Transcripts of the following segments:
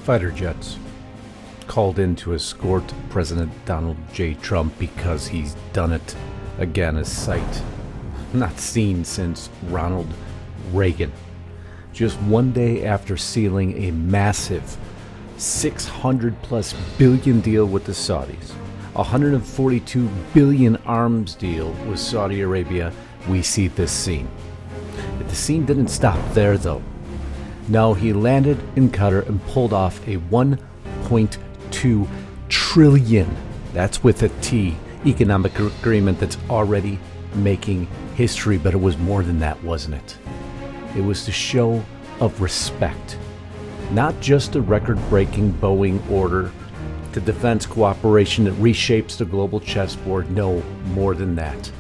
fighter jets called in to escort President Donald J. Trump because he's done it again, a sight not seen since Ronald Reagan. Just one day after sealing a massive $600+ billion deal with the Saudis, $142 billion arms deal with Saudi Arabia, we see this scene. The scene didn't stop there though. No, he landed in Qatar and pulled off a $1.2 trillion, that's with a T, economic agreement that's already making history. But it was more than that, wasn't it? It was the show of respect. Not just a record-breaking Boeing order to defense cooperation that reshapes the global chessboard. No, more than that.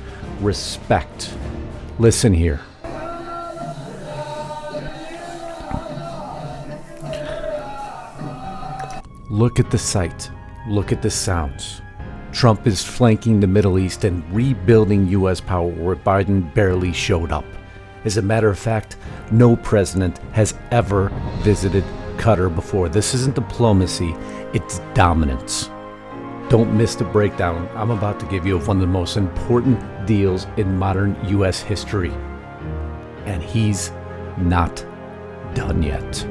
Respect. Listen here. Look at the sight. Look at the sounds. Trump is flanking the Middle East and rebuilding U.S. power where Biden barely showed up. As a matter of fact, no president has ever visited Qatar before. This isn't diplomacy, it's dominance. Don't miss the breakdown. I'm about to give you one of the most important deals in modern U.S. history. And he's not done yet.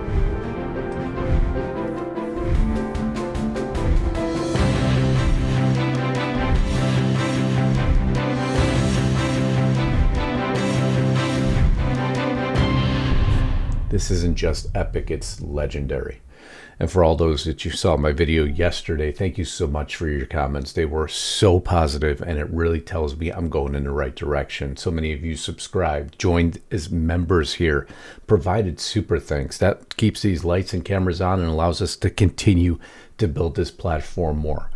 This isn't just epic, it's legendary. And for all those that you saw my video yesterday, thank you so much for your comments. They were so positive, and it really tells me I'm going in the right direction. So many of you subscribed, joined as members here, provided super thanks. That keeps these lights and cameras on and allows us to continue to build this platform more.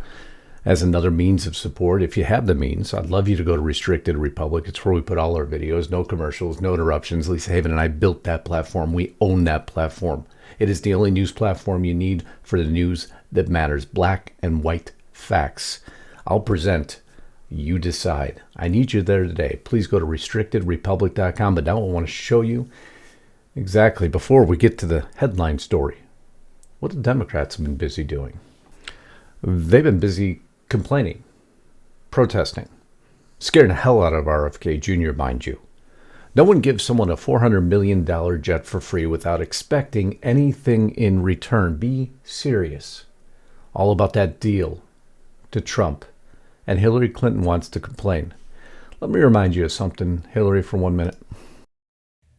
As another means of support, if you have the means, I'd love you to go to Restricted Republic. It's where we put all our videos, no commercials, no interruptions. Lisa Haven and I built that platform. We own that platform. It is the only news platform you need for the news that matters. Black and white facts. I'll present. You decide. I need you there today. Please go to restrictedrepublic.com. But now I want to show you exactly, before we get to the headline story, what the Democrats have been busy doing. They've been busy complaining, protesting, scaring the hell out of RFK Jr., mind you. No one gives someone a $400 million jet for free without expecting anything in return. Be serious. All about that deal to Trump. And Hillary Clinton wants to complain. Let me remind you of something, Hillary, for 1 minute.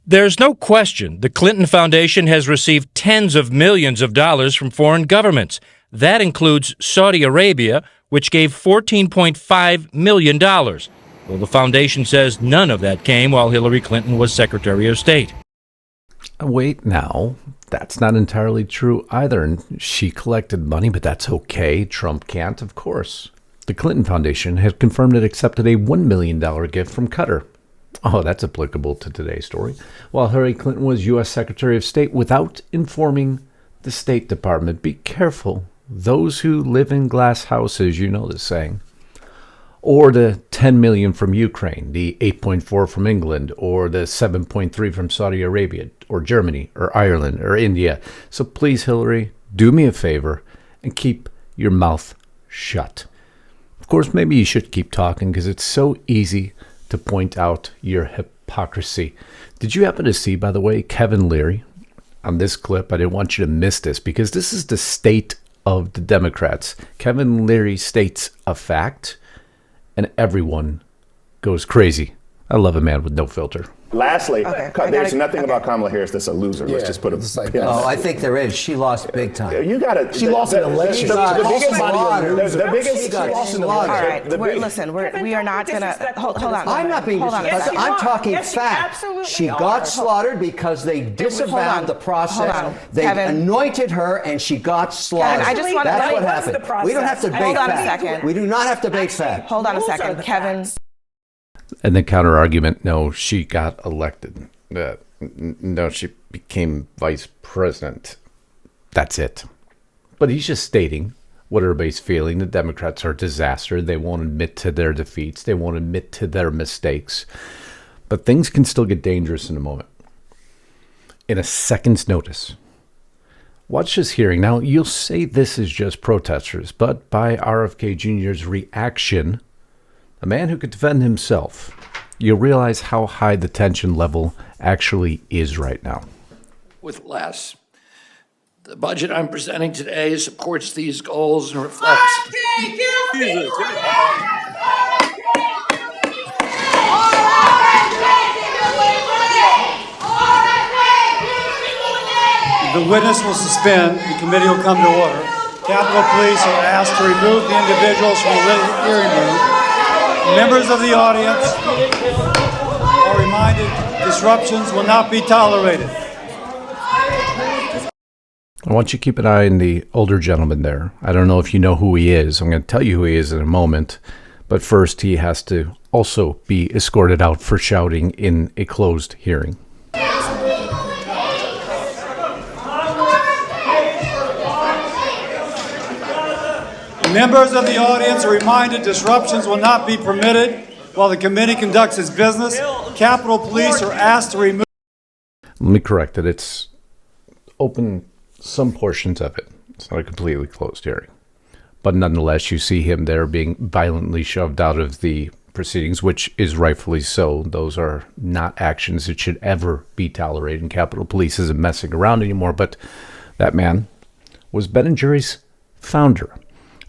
There's no question the Clinton Foundation has received tens of millions of dollars from foreign governments. That includes Saudi Arabia, which gave $14.5 million. Well, the foundation says none of that came while Hillary Clinton was Secretary of State. Wait now, that's not entirely true either. And she collected money, but that's okay. Trump can't, of course. The Clinton Foundation has confirmed it accepted a $1 million gift from Qatar. Oh, that's applicable to today's story. While Hillary Clinton was U.S. Secretary of State without informing the State Department. Be careful. Those who live in glass houses, you know the saying. Or the $10 million from Ukraine, the $8.4 from England, or the $7.3 from Saudi Arabia, or Germany, or Ireland, or India. So please, Hillary, do me a favor and keep your mouth shut. Of course, maybe you should keep talking because it's so easy to point out your hypocrisy. Did you happen to see, by the way, Kevin Leary on this clip? I didn't want you to miss this because this is the state of the Democrats. Kevin Leary states a fact and everyone goes crazy. I love a man with no filter. Lastly, there's nothing about Kamala Harris that's a loser. Let's just put it like that. Oh, I think there is. She lost big time. You got to. She lost an election. The biggest. All right. Listen, we are not going to. Hold on. I'm not being disrespectful. I'm talking fact. She got slaughtered because they disavowed the process. They anointed her and she got slaughtered. Kevin, that's what happened. We don't have to debate fact. Hold on a second. We do not have to debate fact. Hold on a second, Kevin. And the counter argument, no, she got elected. No, she became vice president. That's it. But he's just stating what everybody's feeling. The Democrats are a disaster. They won't admit to their defeats. They won't admit to their mistakes. But things can still get dangerous in a moment. In a second's notice, Watch this hearing. Now, you'll say this is just protesters, but by RFK Jr.'s reaction, a man who could defend himself, you'll realize how high the tension level actually is right now. With less. The budget I'm presenting today supports these goals and reflects. The witness will suspend. The committee will come to order. Capitol Police are asked to remove the individuals from the hearing room. Members of the audience are reminded disruptions will not be tolerated. I want you to keep an eye on the older gentleman there. I don't know if you know who he is. I'm going to tell you who he is in a moment. But first, he has to also be escorted out for shouting in a closed hearing. Members of the audience are reminded disruptions will not be permitted while the committee conducts its business. Capitol Police are asked to remove. Let me correct it. It's open some portions of it. It's not a completely closed hearing. But nonetheless, you see him there being violently shoved out of the proceedings, which is rightfully so. Those are not actions that should ever be tolerated. And Capitol Police isn't messing around anymore. But that man was Ben & Jerry's founder,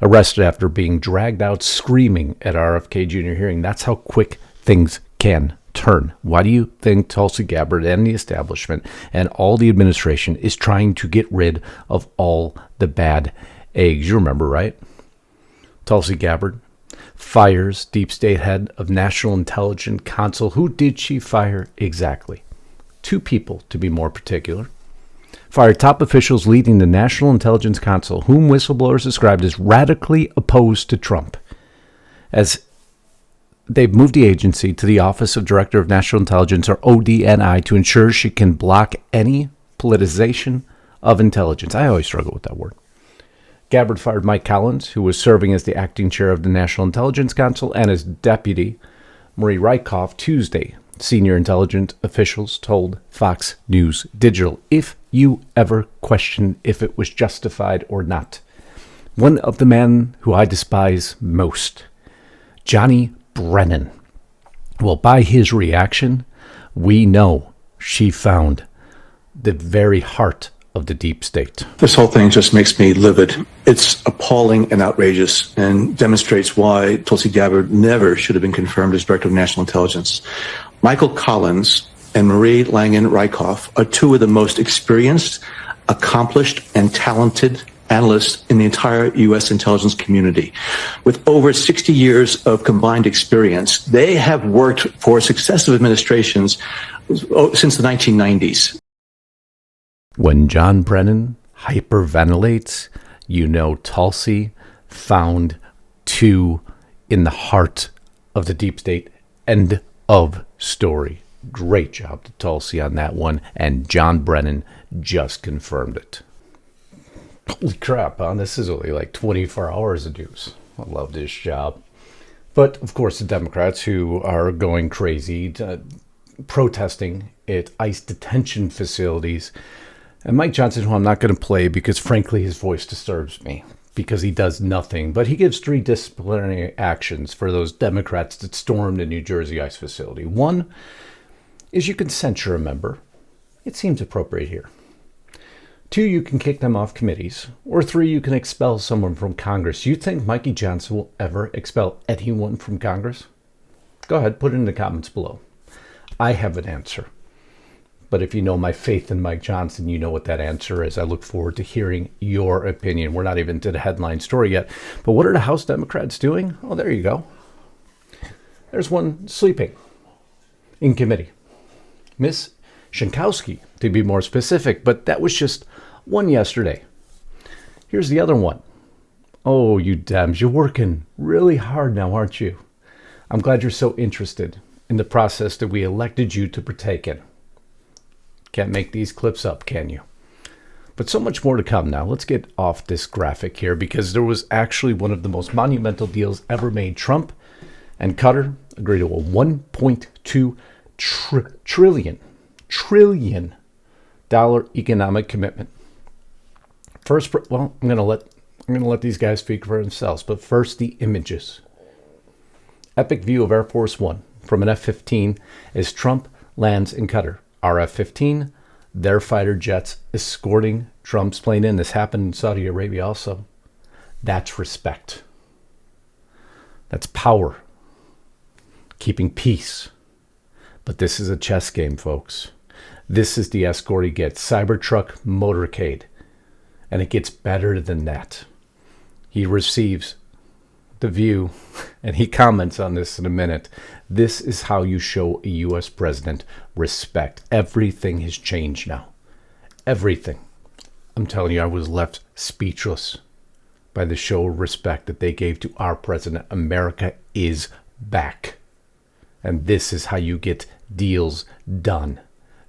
arrested after being dragged out screaming at RFK Jr. hearing. That's how quick things can turn. Why do you think Tulsi Gabbard and the establishment and all the administration is trying to get rid of all the bad eggs? You remember, right? Tulsi Gabbard fires deep state head of National Intelligence Council. Who did she fire exactly? 2 people, to be more particular. Fired top officials leading the National Intelligence Council, whom whistleblowers described as radically opposed to Trump, as they've moved the agency to the Office of Director of National Intelligence, or ODNI, to ensure she can block any politicization of intelligence. I always struggle with that word. Gabbard fired Mike Collins, who was serving as the acting chair of the National Intelligence Council, and his deputy, Marie Rykoff, Tuesday. Senior intelligence officials told Fox News Digital, if you ever question if it was justified or not. One of the men who I despise most, Johnny Brennan. Well, by his reaction, we know she found the very heart of the deep state. This whole thing just makes me livid. It's appalling and outrageous and demonstrates why Tulsi Gabbard never should have been confirmed as Director of National Intelligence. Michael Collins and Marie Langen Rykoff are 2 of the most experienced, accomplished, and talented analysts in the entire U.S. intelligence community. With over 60 years of combined experience, they have worked for successive administrations since the 1990s. When John Brennan hyperventilates, you know Tulsi found 2 in the heart of the deep state. End of story. Great job to Tulsi on that one, and John Brennan just confirmed it. Holy crap, huh? This is only like 24 hours of news. I love this job. But, of course, the Democrats who are going crazy, protesting at ICE detention facilities. And Mike Johnson, who I'm not going to play because, frankly, his voice disturbs me because he does nothing. But he gives 3 disciplinary actions for those Democrats that stormed the New Jersey ICE facility. 1 is you can censure a member. It seems appropriate here. 2, you can kick them off committees. Or 3, you can expel someone from Congress. You think Mikey Johnson will ever expel anyone from Congress? Go ahead, put it in the comments below. I have an answer. But if you know my faith in Mike Johnson, you know what that answer is. I look forward to hearing your opinion. We're not even to the headline story yet. But what are the House Democrats doing? Oh, there you go. There's one sleeping in committee. Miss Szynkowski, to be more specific. But that was just one yesterday. Here's the other one. Oh, you Dems, you're working really hard now, aren't you? I'm glad you're so interested in the process that we elected you to partake in. Can't make these clips up, can you? But so much more to come now. Let's get off this graphic here because there was actually one of the most monumental deals ever made. Trump and Qatar agreed to a $1.2 trillion economic commitment. first, well, I'm gonna let these guys speak for themselves. But first, the images. Epic view of Air Force One from an F-15 as Trump lands in Qatar. Our F-15, their fighter jets escorting Trump's plane in. This happened in Saudi Arabia also. That's respect. That's power. Keeping peace. But this is a chess game, folks. This is the escort he gets. Cybertruck motorcade. And it gets better than that. He receives the view, and he comments on this in a minute. This is how you show a U.S. president respect. Everything has changed now. Everything. I'm telling you, I was left speechless by the show of respect that they gave to our president. America is back. And this is how you get deals done.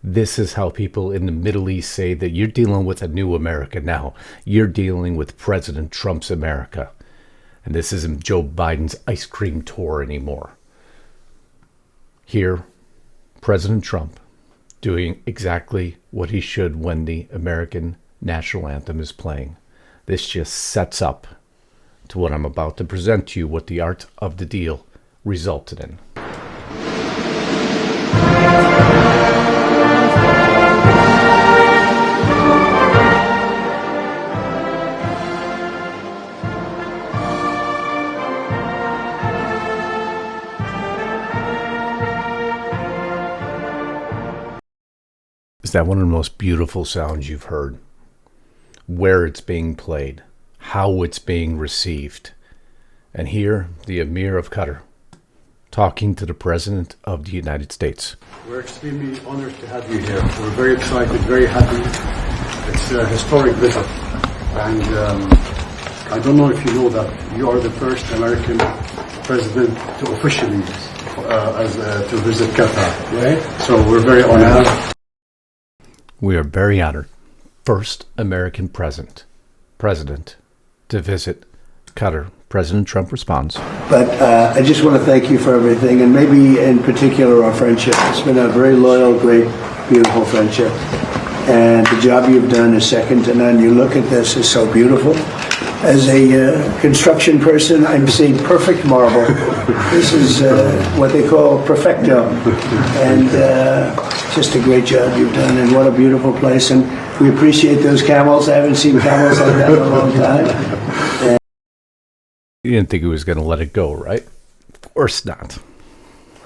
This is how people in the Middle East say that you're dealing with a new America now. You're dealing with President Trump's America. And this isn't Joe Biden's ice cream tour anymore. Here, President Trump doing exactly what he should when the American national anthem is playing. This just sets up to what I'm about to present to you, what the art of the deal resulted in. Is that one of the most beautiful sounds you've heard? Where it's being played, how it's being received. And here, the Emir of Qatar, talking to the President of the United States. We're extremely honored to have you here. We're very excited, very happy. It's a historic visit. And I don't know if you know that you are the first American president to officially to visit Qatar. Right? So we're very honored. We are very honored. First American president to visit Qatar. President Trump responds. But I just want to thank you for everything, and maybe in particular our friendship. It's been a very loyal, great, beautiful friendship. And the job you've done is second to none. You look at this, it's so beautiful. As a construction person, I'm seeing perfect marble. This is what they call perfecto. And just a great job you've done, and what a beautiful place. And we appreciate those camels. I haven't seen camels like that in a long time. And you didn't think he was going to let it go, right? Of course not.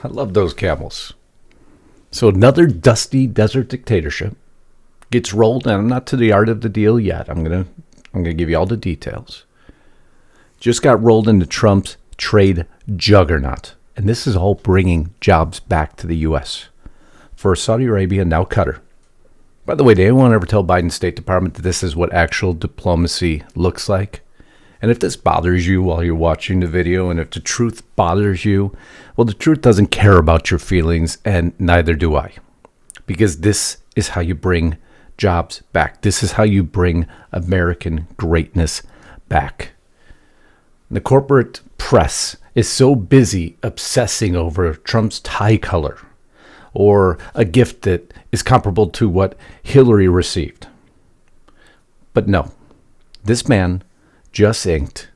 I love those camels. So another dusty desert dictatorship gets rolled, and I'm not to the art of the deal yet. I'm gonna give you all the details. Just got rolled into Trump's trade juggernaut, and this is all bringing jobs back to the U.S. for Saudi Arabia, now Qatar. By the way, did anyone ever tell Biden's State Department that this is what actual diplomacy looks like? And if this bothers you while you're watching the video, and if the truth bothers you, well, the truth doesn't care about your feelings, and neither do I. Because this is how you bring jobs back. This is how you bring American greatness back. The corporate press is so busy obsessing over Trump's tie color or a gift that is comparable to what Hillary received. But no, this man just inked.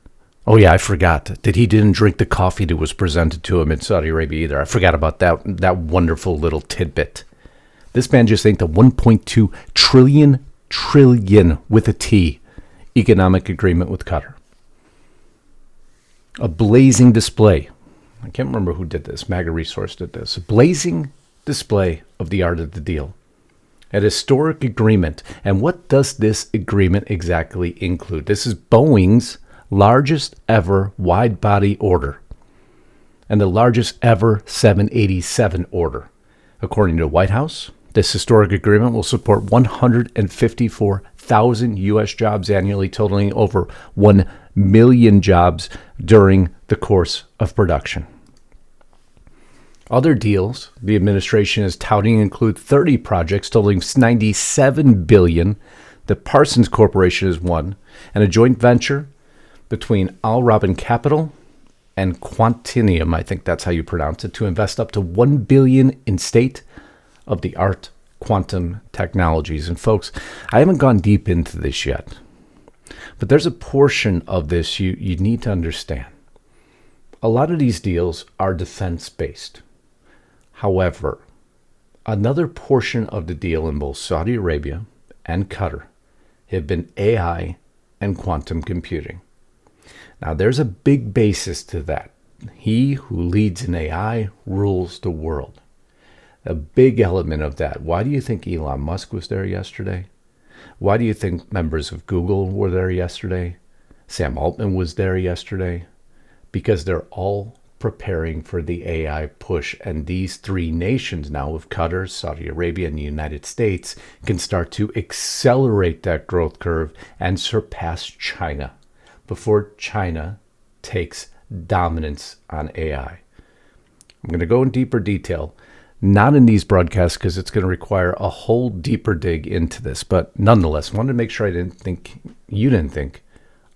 Oh yeah, I forgot that he didn't drink the coffee that was presented to him in Saudi Arabia either. I forgot about that wonderful little tidbit. This man just inked a 1.2 trillion with a T economic agreement with Qatar. A blazing display. I can't remember who did this. MAGA Resource did this. A blazing display of the art of the deal. An historic agreement. And what does this agreement exactly include? This is Boeing's largest ever wide-body order and the largest ever 787 order. According to the White House, this historic agreement will support 154,000 U.S. jobs annually, totaling over 1 million jobs during the course of production. Other deals the administration is touting include 30 projects totaling $97 billion that Parsons Corporation has won, and a joint venture between Al Robin Capital and Quantinium, I think that's how you pronounce it, to invest up to $1 billion in state-of-the-art quantum technologies. And folks, I haven't gone deep into this yet, But there's a portion of this you need to understand. A lot of these deals are defense-based. However, another portion of the deal in both Saudi Arabia and Qatar have been AI and quantum computing. Now, there's a big basis to that. He who leads in AI rules the world. A big element of that. Why do you think Elon Musk was there yesterday? Why do you think members of Google were there yesterday? Sam Altman was there yesterday? Because they're all preparing for the AI push. And these three nations now of Qatar, Saudi Arabia, and the United States can start to accelerate that growth curve and surpass China before China takes dominance on AI. I'm going to go in deeper detail, not in these broadcasts because it's going to require a whole deeper dig into this, but nonetheless, wanted to make sure you didn't think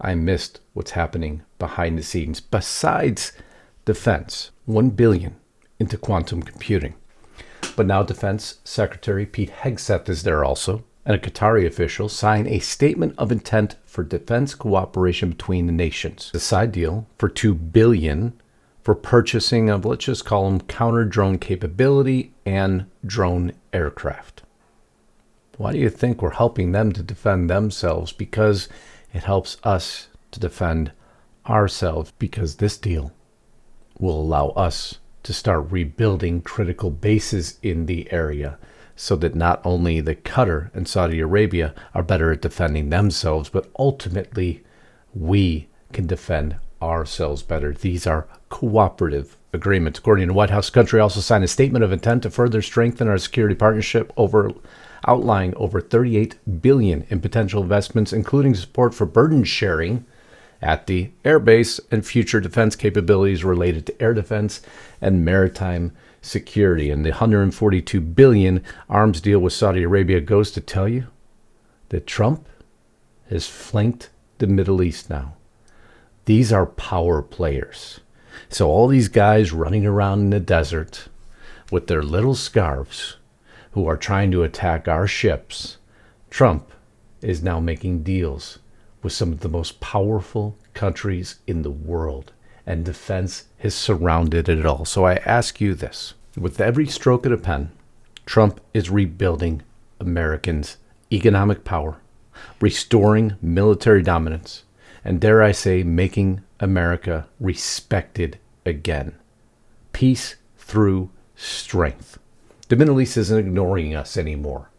I missed what's happening behind the scenes. Besides defense, $1 billion into quantum computing. But now Defense Secretary Pete Hegseth is there also, and a Qatari official signed a statement of intent for defense cooperation between the nations. A side deal for $2 billion for purchasing of, let's just call them, counter-drone capability and drone aircraft. Why do you think we're helping them to defend themselves? Because it helps us to defend ourselves, because this deal will allow us to start rebuilding critical bases in the area so that not only the Qatar and Saudi Arabia are better at defending themselves, but ultimately we can defend ourselves better. These are cooperative agreements. According to White House, country also signed a statement of intent to further strengthen our security partnership, outlining over $38 billion in potential investments, including support for burden sharing at the airbase and future defense capabilities related to air defense and maritime security. And the $142 billion arms deal with Saudi Arabia goes to tell you that Trump has flanked the Middle East now. These are power players. So all these guys running around in the desert with their little scarves who are trying to attack our ships, Trump is now making deals with some of the most powerful countries in the world, and defense has surrounded it all. So I ask you this. With every stroke of the pen, Trump is rebuilding Americans' economic power, restoring military dominance, and dare I say, making America respected again. Peace through strength. The Middle East isn't ignoring us anymore.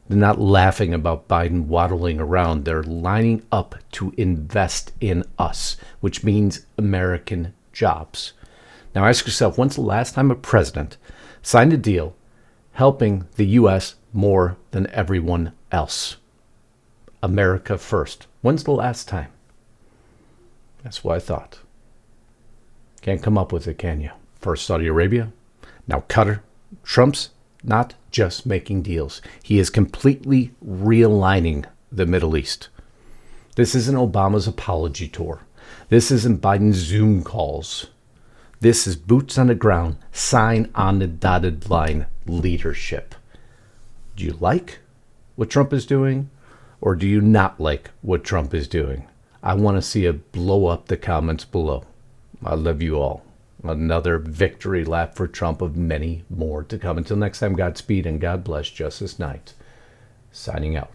They're not laughing about Biden waddling around. They're lining up to invest in us, which means American jobs. Now ask yourself, when's the last time a president signed a deal helping the U.S. more than everyone else? America first. When's the last time? That's what I thought. Can't come up with it, can you? First Saudi Arabia, now Qatar. Trump's not just making deals. He is completely realigning the Middle East. This isn't Obama's apology tour. This isn't Biden's Zoom calls. This is boots on the ground, sign on the dotted line leadership. Do you like what Trump is doing, or do you not like what Trump is doing? I want to see it blow up the comments below. I love you all. Another victory lap for Trump of many more to come. Until next time, Godspeed and God bless. Justus Knight, signing out.